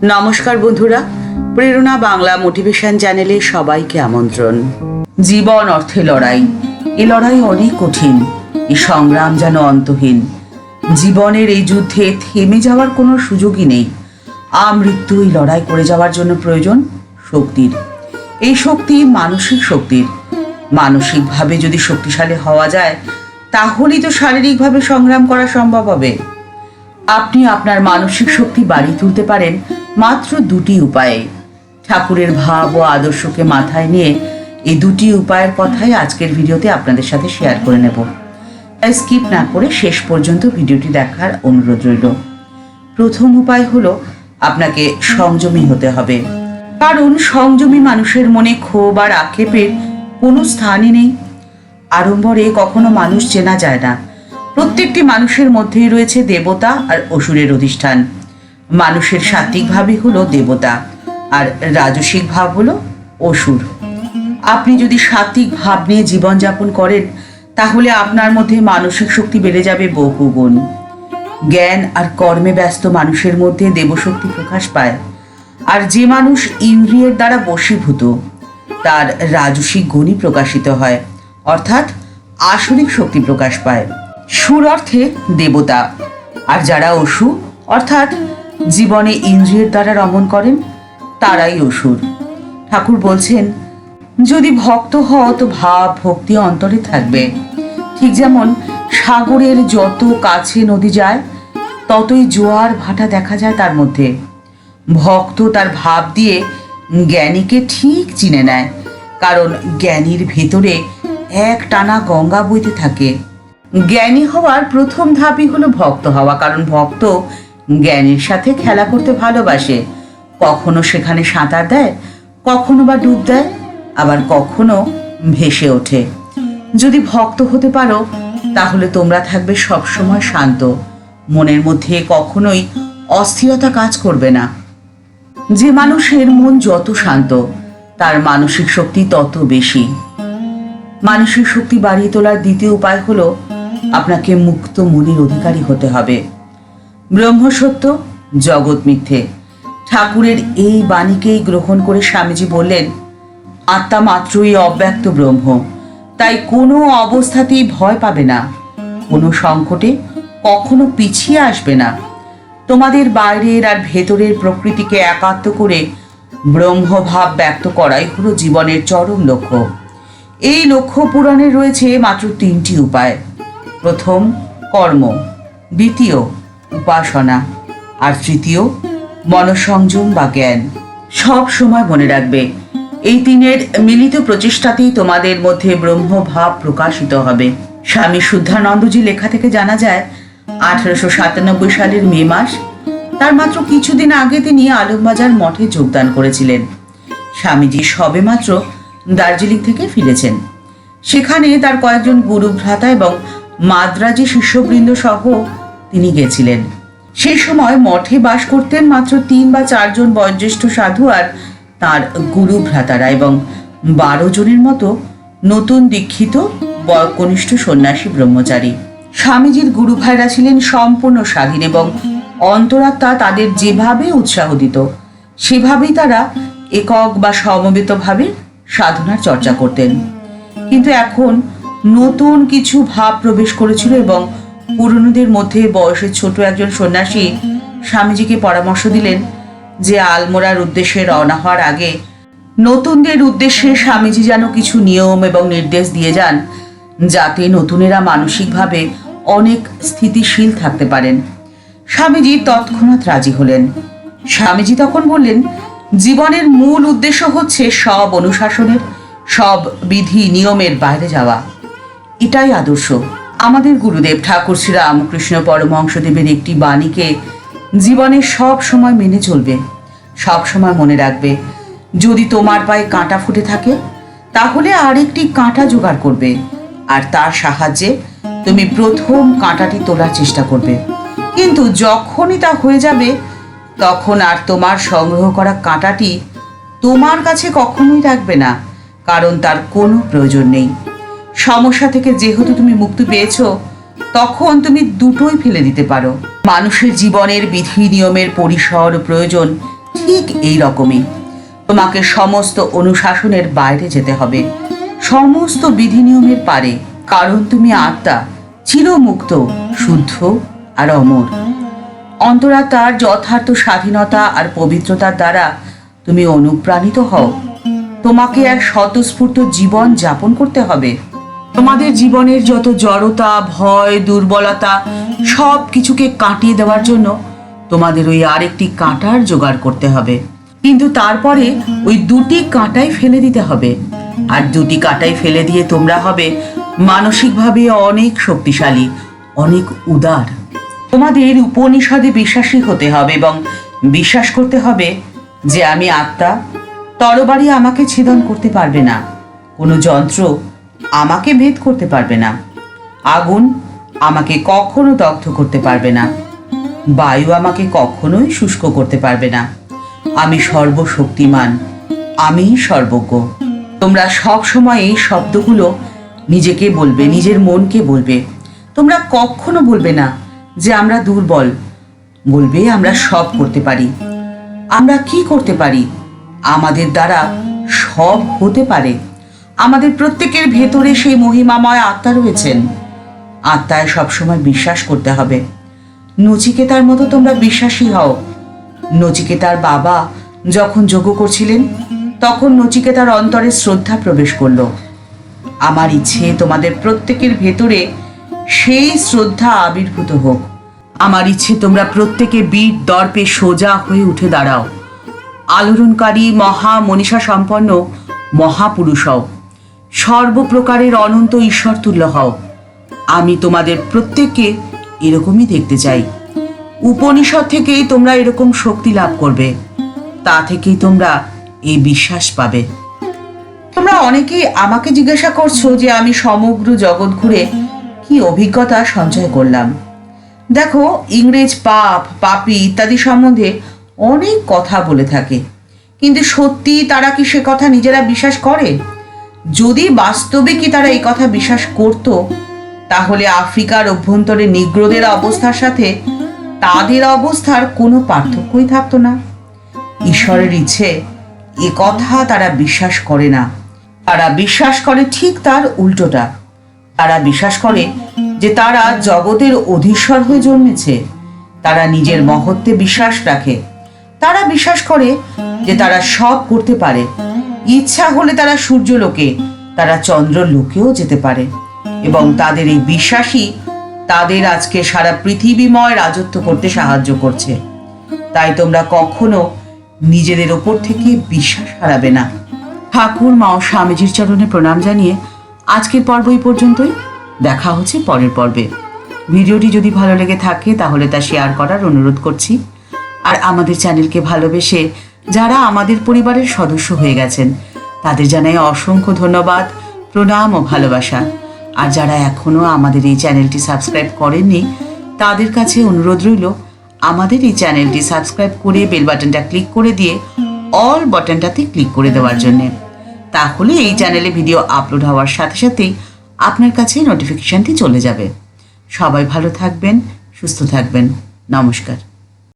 নমস্কার বন্ধুরা, প্রেরণা বাংলা মোটিভেশন চ্যানেলে সবাইকে আমন্ত্রণ। জীবন অর্থে লড়াই, এ লড়াই অনেক কঠিন, এই সংগ্রাম যেন অন্তহীন। জীবনের এই যুদ্ধে থেমে যাওয়ার কোনো সুযোগই নেই। আমৃত্যু এই লড়াই করে যাওয়ার জন্য প্রয়োজন শক্তির। এই শক্তি মানসিক শক্তির। মানসিকভাবে যদি শক্তিশালী হওয়া যায়, তাহলেই তো শারীরিকভাবে সংগ্রাম করা সম্ভব হবে। আপনি আপনার মানসিক শক্তি বাড়িয়ে তুলতে পারেন মাত্র দুটি উপায়ে। ঠাকুরের ভাব ও আদর্শকে মাথায় নিয়ে এই দুটি উপায়ের কথাই আজকের ভিডিওতে আপনাদের সাথে শেয়ার করে নেব। তাই স্কিপ না করে শেষ পর্যন্ত ভিডিওটি দেখার অনুরোধ রইল। প্রথম উপায় হলো আপনাকে সংযমী হতে হবে, কারণ সংযমী মানুষের মনে ক্ষোভ আর আক্ষেপের কোনো স্থানই নেই। আড়ম্বরে কখনো মানুষ চেনা যায় না। প্রত্যেকটি মানুষের মধ্যেই রয়েছে দেবতা আর অসুরের অধিষ্ঠান। মানুষের সাত্ত্বিক ভাবই হলো দেবতা আর রাজসিক ভাব হলো অসুর। আপনি যদি সাত্ত্বিক ভাব নিয়ে জীবনযাপন করেন, তাহলে আপনার মধ্যে মানসিক শক্তি বেড়ে যাবে বহুগুণ। জ্ঞান আর কর্মে ব্যস্ত মানুষের মধ্যে দেবশক্তি প্রকাশ পায়, আর যে মানুষ ইন্দ্রিয়ের দ্বারা বশীভূত, তার রাজসিক গুণই প্রকাশিত হয়, অর্থাৎ আসরিক শক্তি প্রকাশ পায়। সুর অর্থে দেবতা, আর যারা অসুর অর্থাৎ জীবনে ইন্দ্রিয়ের দ্বারা রমণ করেন, তারাই অসুর। ঠাকুর বলছেন, যদি ভক্ত হও তো ভাব ভক্তি অন্তরে থাকবে। ঠিক যেমন সাগরের যত কাছে নদী যায়, ততই জোয়ার ভাটা দেখা যায় তার মধ্যে। ভক্ত তার ভাব দিয়ে জ্ঞানীকে ঠিক চিনে নেয়, কারণ জ্ঞানীর ভেতরে এক টানা গঙ্গা বইতে থাকে। জ্ঞানী হওয়ার প্রথম ধাপই হলো ভক্ত হওয়া, কারণ ভক্ত জ্ঞানীর সাথে খেলা করতে ভালোবাসে। কখনো সেখানে সাঁতার দেয়, কখনো বা ডুব দেয়, আবার কখনো ভেসে ওঠে। যদি ভক্ত হতে পারো, তাহলে তোমরা থাকবে সবসময় শান্ত, মনের মধ্যে কখনোই অস্থিরতা কাজ করবে না। যে মানুষের মন যত শান্ত, তার মানসিক শক্তি তত বেশি। মানসিক শক্তি বাড়িয়ে তোলার দ্বিতীয় উপায় হলো আপনাকে মুক্ত মনের অধিকারী হতে হবে। ব্রহ্ম সত্য, জগৎ মিথ্যে। ঠাকুরের এই বাণীকেই গ্রহণ করে স্বামীজি বললেন, আত্মা মাত্রই অব্যক্ত ব্রহ্ম, তাই কোনো অবস্থাতেই ভয় পাবে না, কোনো সংকটে কখনো পিছিয়ে আসবে না। তোমাদের বাইরের আর ভেতরের প্রকৃতিকে একাত্ম করে ব্রহ্মভাব ব্যক্ত করাই হলো জীবনের চরম লক্ষ্য। এই লক্ষ্য পূরণে রয়েছে মাত্র তিনটি উপায়। প্রথম কর্ম, দ্বিতীয় উপাসনা, আর তৃতীয় মনঃসংযম বা জ্ঞান। সব সময় মনে রাখবে, এই তিনের মিলিত প্রচেষ্টাতেই তোমাদের মধ্যে ব্রহ্মভাব প্রকাশিত হবে। স্বামী শুদ্ধানন্দজি লেখা থেকে জানা যায়, 1897 সালের মে মাস, তার মাত্র কিছুদিন আগে তিনি আলমবাজার মঠে যোগদান করেছিলেন। স্বামীজি সবেমাত্র দার্জিলিং থেকে ফিরেছেন। সেখানে তার কয়েকজন গুরু ভ্রাতা এবং মাদ্রাজি শিষ্যবৃন্দ সহ তিনি গেছিলেন। সেই সময় মঠে বাস করতেন মাত্র 3 বা 4 জন বয়োজ্যেষ্ঠ সাধু আর তার গুরু ভ্রাতারা, এবং 12 জনের মতো নতুন দীক্ষিত বয়কনিষ্ঠ সন্ন্যাসী ব্রহ্মচারী। স্বামীজির গুরু ভাইরা ছিলেন সম্পূর্ণ স্বাধীন, এবং অন্তরাত্মা তাদের যেভাবে উৎসাহ দিত, সেভাবেই তারা একক বা সমবেতভাবে সাধনার চর্চা করতেন। কিন্তু এখন নতুন কিছু ভাব প্রবেশ করেছিল, এবং পুরনোদের মধ্যে বয়সে ছোট একজন সন্ন্যাসী স্বামীজিকে পরামর্শ দিলেন যে আলমোড়ার উদ্দেশ্যে রওনা হওয়ার আগে নতুনদের উদ্দেশ্যে স্বামীজি যেন কিছু নিয়ম এবং নির্দেশ দিয়ে যান, যাতে নতুনেরা মানসিকভাবে অনেক স্থিতিশীল থাকতে পারেন। স্বামীজি তৎক্ষণাৎ রাজি হলেন। স্বামীজি তখন বললেন, জীবনের মূল উদ্দেশ্য হচ্ছে সব অনুশাসনের, সব বিধি নিয়মের বাইরে যাওয়া। এটাই আদর্শ। আমাদের গুরুদেব ঠাকুর শ্রী রামকৃষ্ণ পরমহংসদেবের একটি বাণীকে জীবনে সব সময় মেনে চলবে। সব সময় মনে রাখবে, যদি তোমার পায়ে কাঁটা ফুটে থাকে, তাহলে আরেকটি কাঁটা জোগাড় করবে, আর তার সাহায্যে তুমি প্রথম কাঁটাটি তোলার চেষ্টা করবে। কিন্তু যখনই তা হয়ে যাবে, তখন আর তোমার সংগ্রহ করা কাঁটাটি তোমার কাছে কখনোই রাখবে না, কারণ তার কোনো প্রয়োজন নেই। সমস্যা থেকে যেহেতু তুমি মুক্তি পেয়েছ, তখন তুমি দুটোই ফেলে দিতে পারো। মানুষের জীবনের বিধি নিয়মের পরিসর প্রয়োজন ঠিক এই রকমই তোমাকে সমস্ত অনুশাসনের বাইরে যেতে হবে, সমস্ত বিধিনিয়মের পারে, কারণ তুমি আত্মা, চিরমুক্ত, শুদ্ধ আর অমর। অন্তরাত্মার যথার্থ স্বাধীনতা আর পবিত্রতার দ্বারা তুমি অনুপ্রাণিত হও। তোমাকে এক স্বতঃস্ফূর্ত জীবন যাপন করতে হবে। তোমাদের জীবনের যত জড়তা, ভয়, দুর্বলতা সব কিছুকে কাটিয়ে দেওয়ার জন্য তোমাদের ওই আরেকটি কাঁটার জোগাড় করতে হবে। কিন্তু তারপরে ওই দুটি কাঁটাই ফেলে দিতে হবে, আর দুটি কাঁটাই ফেলে দিয়ে তোমরা হবে মানসিকভাবে অনেক শক্তিশালী, অনেক উদার। তোমাদের উপনিষদে বিশ্বাসী হতে হবে এবং বিশ্বাস করতে হবে যে আমি আত্মা, তরবারি আমাকে ছেদন করতে পারবে না, কোনো যন্ত্র আমাকে ভেদ করতে পারবে না, আগুন আমাকে কখনো দগ্ধ করতে পারবে না, বায়ু আমাকে কখনোই শুষ্ক করতে পারবে না। আমি সর্বশক্তিমান, আমি সর্বজ্ঞ। তোমরা সব সময় এই শব্দগুলো নিজেকে বলবে, নিজের মনকে বলবে। তোমরা কখনো বলবে না যে আমরা দুর্বল, বলবে আমরা সব করতে পারি। আমরা কি করতে পারি? আমাদের দ্বারা সব হতে পারে। আমাদের প্রত্যেকের ভেতরে সেই মহিমাময় আত্মা রয়েছেন। আত্মায় সবসময় বিশ্বাস করতে হবে। নচিকেতার মতো তোমরা বিশ্বাসী হও। নচিকেতার বাবা যখন যজ্ঞ করছিলেন, তখন নচিকেতার অন্তরে শ্রদ্ধা প্রবেশ করল। আমার ইচ্ছে তোমাদের প্রত্যেকের ভেতরে সেই শ্রদ্ধা আবির্ভূত হোক। আমার ইচ্ছে তোমরা প্রত্যেকে বীর দর্পে সোজা হয়ে উঠে দাঁড়াও, আলোড়নকারী মহা মনীষা সম্পন্ন মহাপুরুষ হও, সর্বপ্রকারের অনন্ত ঈশ্বর তুল্য হও। আমি তোমাদের প্রত্যেককে এরকমই দেখতে চাই। উপনিষদ থেকেই তোমরা এরকম শক্তি লাভ করবে, তা থেকেই তোমরা এই বিশ্বাস পাবে। তোমরা অনেকেই আমাকে জিজ্ঞাসা করছো যে আমি সমগ্র জগৎ ঘুরে কি অভিজ্ঞতা সঞ্চয় করলাম। দেখো, ইংরেজ পাপ, পাপী ইত্যাদি সম্বন্ধে অনেক কথা বলে থাকে, কিন্তু সত্যি তারা কি সে কথা নিজেরা বিশ্বাস করে? যদি বাস্তবে কি তারা এই কথা বিশ্বাস করত, তাহলে আফ্রিকার অভ্যন্তরে নিগ্রোদের অবস্থার সাথে তাদের অবস্থার কোনো পার্থক্যই থাকতো না। ঈশ্বরের ইচ্ছে এ কথা তারা বিশ্বাস করে না। তারা বিশ্বাস করে ঠিক তার উল্টোটা। তারা বিশ্বাস করে যে তারা জগতের অধীশ্বর হয়ে জন্মেছে। তারা নিজের মহত্বে বিশ্বাস রাখে। তারা বিশ্বাস করে যে তারা সব করতে পারে। ইচ্ছা হলে তারা সূর্যলোকে, তারা চন্দ্রলোকেও যেতে পারে, এবং তাদের এই বিশ্বাসই তাদের আজকে সারা পৃথিবীময় রাজত্ব করতে সাহায্য করছে। তাই তোমরা কখনো নিজেদের ওপর থেকে বিশ্বাস হারাবে না। ঠাকুর মা ও স্বামীজির চরণে প্রণাম জানিয়ে আজকের পর্ব এই পর্যন্তই। দেখা হচ্ছে পরের পর্বে। ভিডিওটি যদি ভালো লেগে থাকে তাহলে তা শেয়ার করার অনুরোধ করছি। আর আমাদের চ্যানেলকে ভালোবেসে যারা আমাদের পরিবারের সদস্য হয়ে গেছেন তাদের জানাই অসংখ্য ধন্যবাদ, প্রণাম ও ভালোবাসা। আর যারা এখনো আমাদের এই চ্যানেলটি সাবস্ক্রাইব করেননি তাদের কাছে অনুরোধ রইল আমাদের এই চ্যানেলটি সাবস্ক্রাইব করে বেল বাটনটা ক্লিক করে দিয়ে অল বাটনটাতে ক্লিক করে দেওয়ার জন্য। তাহলে এই চ্যানেলে ভিডিও আপলোড হওয়ার সাথে সাথেই আপনার কাছে নোটিফিকেশনটি চলে যাবে। সবাই ভালো থাকবেন, সুস্থ থাকবেন। নমস্কার।